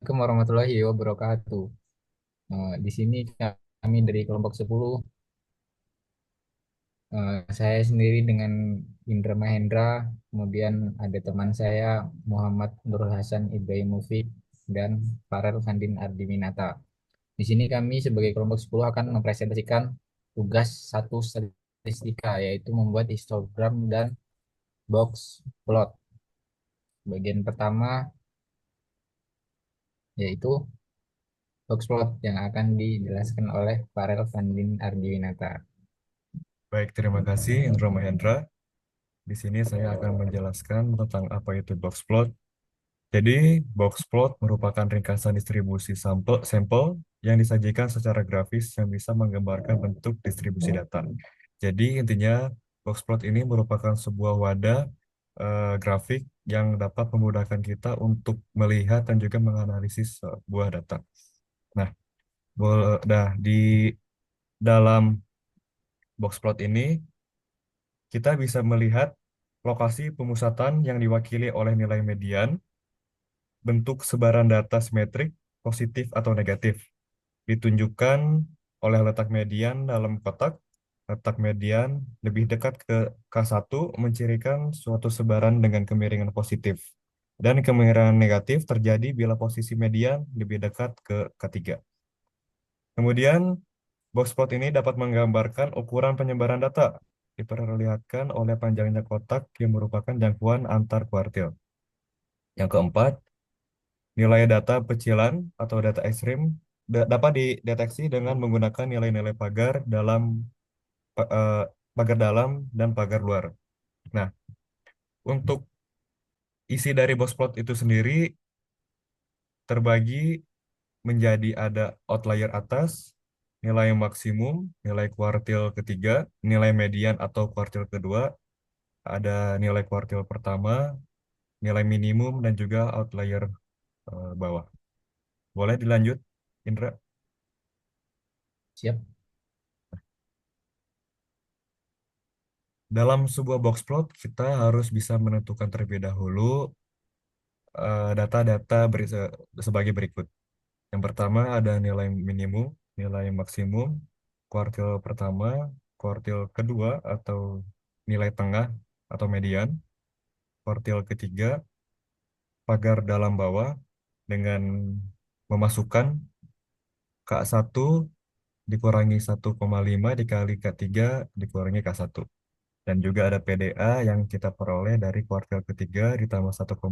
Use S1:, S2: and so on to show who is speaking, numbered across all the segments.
S1: Assalamualaikum warahmatullahi wabarakatuh. Di sini kami dari kelompok 10, saya sendiri dengan Indra Mahendra, kemudian ada teman saya Muhammad Nurul Hasan Ibrahim Mufid dan Farel Kandin Ardiminata. Di sini kami sebagai kelompok 10 akan mempresentasikan tugas satu statistika, yaitu membuat histogram dan box plot. Bagian pertama yaitu box plot yang akan dijelaskan oleh Farel Kandin Ardiwinata.
S2: Baik, terima kasih Indro Mahendra. Di sini saya akan menjelaskan tentang apa itu box plot. Jadi, box plot merupakan ringkasan distribusi sampel yang disajikan secara grafis yang bisa menggambarkan bentuk distribusi data. Jadi, intinya box plot ini merupakan sebuah wadah grafik yang dapat memudahkan kita untuk melihat dan juga menganalisis sebuah data. Nah, di dalam box plot ini kita bisa melihat lokasi pemusatan yang diwakili oleh nilai median, bentuk sebaran data simetrik, positif atau negatif. Ditunjukkan oleh letak median dalam kotak. Letak median lebih dekat ke K1 mencirikan suatu sebaran dengan kemiringan positif. Dan kemiringan negatif terjadi bila posisi median lebih dekat ke K3. Kemudian, box plot ini dapat menggambarkan ukuran penyebaran data, diperlihatkan oleh panjangnya kotak yang merupakan jangkauan antar kuartil. Yang keempat, nilai data pecilan atau data ekstrim dapat dideteksi dengan menggunakan nilai-nilai pa- eh, pagar dalam dan pagar luar. Nah, untuk isi dari box plot itu sendiri terbagi menjadi ada outlier atas, nilai maksimum, nilai kuartil ketiga, nilai median atau kuartil kedua, ada nilai kuartil pertama, nilai minimum, dan juga outlier bawah. Boleh dilanjut, Indra?
S1: Siap?
S2: Dalam sebuah box plot, kita harus bisa menentukan terlebih dahulu data-data sebagai berikut. Yang pertama ada nilai minimum, nilai maksimum, kuartil pertama, kuartil kedua atau nilai tengah atau median, kuartil ketiga, pagar dalam bawah dengan memasukkan K1 dikurangi 1,5 dikali K3 dikurangi K1. Dan juga ada PDA yang kita peroleh dari kuartil ketiga ditambah 1,5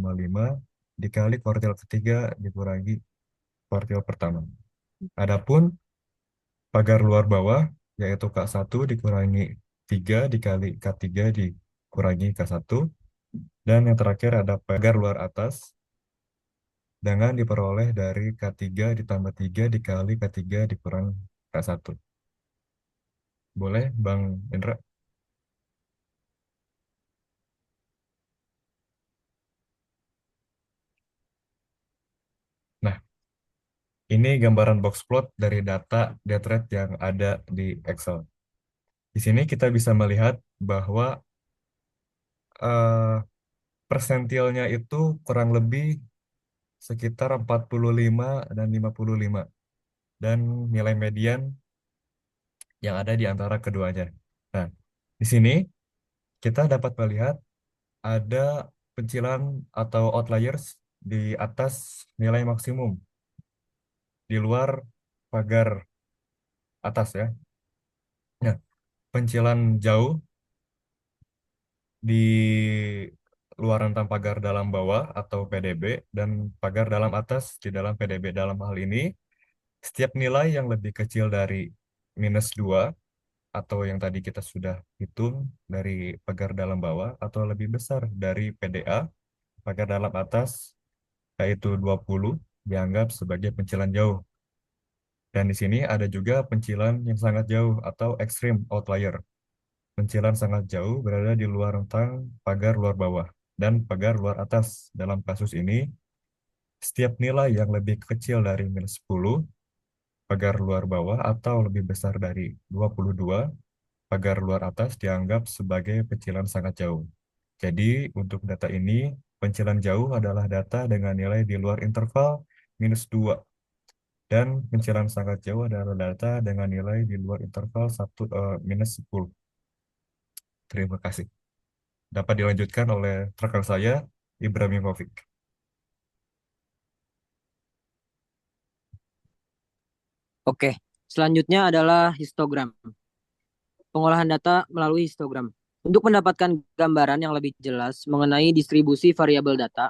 S2: dikali kuartil ketiga dikurangi kuartil pertama. Adapun pagar luar bawah yaitu K1 dikurangi 3 dikali K3 dikurangi K1. Dan yang terakhir ada pagar luar atas dengan diperoleh dari K3 ditambah 3 dikali K3 dikurang K1. Boleh, Bang Indra? Nah, ini gambaran box plot dari data death rate yang ada di Excel. Di sini kita bisa melihat bahwa eh, persentilnya itu kurang lebih sekitar 45 dan 55. Dan nilai median yang ada di antara keduanya. Nah, di sini kita dapat melihat ada pencilan atau outliers di atas nilai maksimum, di luar pagar atas ya. Nah, pencilan jauh di luar rentang pagar dalam bawah atau PDB dan pagar dalam atas di dalam PDB. Dalam hal ini, setiap nilai yang lebih kecil dari -2 atau yang tadi kita sudah hitung dari pagar dalam bawah atau lebih besar dari PDA, pagar dalam atas, yaitu 20 dianggap sebagai pencilan jauh. Dan di sini ada juga pencilan yang sangat jauh atau extreme outlier. Pencilan sangat jauh berada di luar rentang pagar luar bawah dan pagar luar atas. Dalam kasus ini, setiap nilai yang lebih kecil dari -10, pagar luar bawah atau lebih besar dari 22, pagar luar atas dianggap sebagai pencilan sangat jauh. Jadi, untuk data ini, pencilan jauh adalah data dengan nilai di luar interval -2 dan pencairan sangat jauh adalah data dengan nilai di luar interval 1 -10. Terima kasih. Dapat dilanjutkan oleh rekan saya, Ibrahimovic.
S3: Oke, selanjutnya adalah histogram. Pengolahan data melalui histogram. Untuk mendapatkan gambaran yang lebih jelas mengenai distribusi variabel data,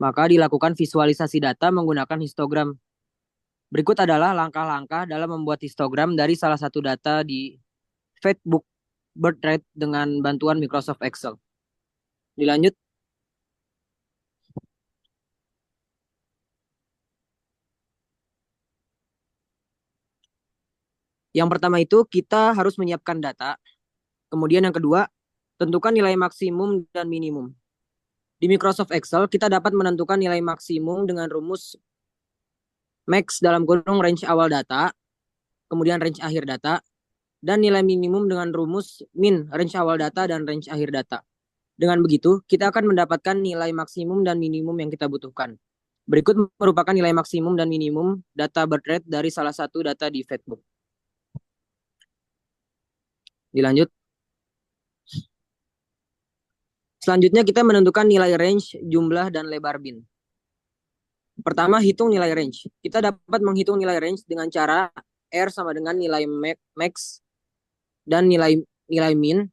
S3: maka dilakukan visualisasi data menggunakan histogram. Berikut adalah langkah-langkah dalam membuat histogram dari salah satu data di Facebook birth rate dengan bantuan Microsoft Excel. Dilanjut. Yang pertama itu kita harus menyiapkan data. Kemudian yang kedua, tentukan nilai maksimum dan minimum. Di Microsoft Excel, kita dapat menentukan nilai maksimum dengan rumus max dalam kurung range awal data, kemudian range akhir data, dan nilai minimum dengan rumus min range awal data dan range akhir data. Dengan begitu, kita akan mendapatkan nilai maksimum dan minimum yang kita butuhkan. Berikut merupakan nilai maksimum dan minimum data birth rate dari salah satu data di Facebook. Dilanjut. Selanjutnya kita menentukan nilai range, jumlah, dan lebar bin. Pertama, hitung nilai range. Kita dapat menghitung nilai range dengan cara R sama dengan nilai max dan nilai min.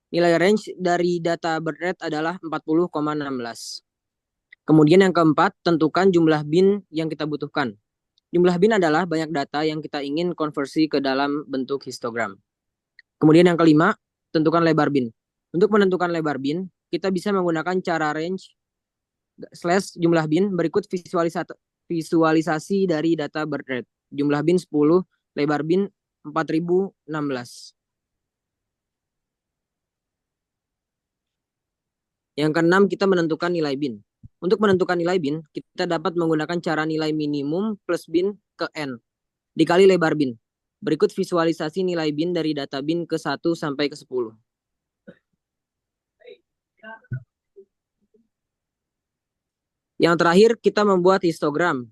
S3: Nilai range dari data birth rate adalah 40,16. Kemudian yang keempat, tentukan jumlah bin yang kita butuhkan. Jumlah bin adalah banyak data yang kita ingin konversi ke dalam bentuk histogram. Kemudian yang kelima, tentukan lebar bin. Untuk menentukan lebar bin, kita bisa menggunakan cara range slash jumlah bin. Berikut visualisasi dari data birth rate. Jumlah bin 10, lebar bin 4016. Yang keenam, kita menentukan nilai bin. Untuk menentukan nilai bin, kita dapat menggunakan cara nilai minimum plus bin ke N dikali lebar bin. Berikut visualisasi nilai bin dari data bin ke 1 sampai ke 10. Yang terakhir, kita membuat histogram.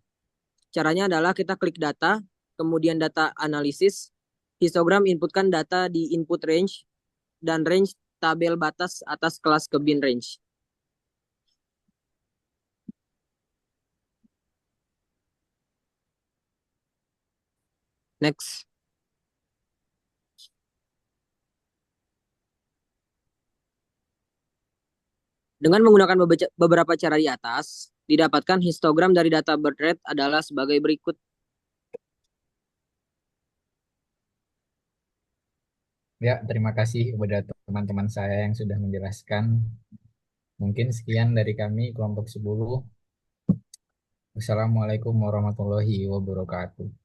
S3: Caranya adalah kita klik data, kemudian data analisis. Histogram inputkan data di input range dan range tabel batas atas kelas ke bin range. Next. Dengan menggunakan beberapa cara di atas, didapatkan histogram dari data birth rate adalah sebagai berikut.
S1: Ya, terima kasih kepada teman-teman saya yang sudah menjelaskan. Mungkin sekian dari kami kelompok 10. Wassalamualaikum warahmatullahi wabarakatuh.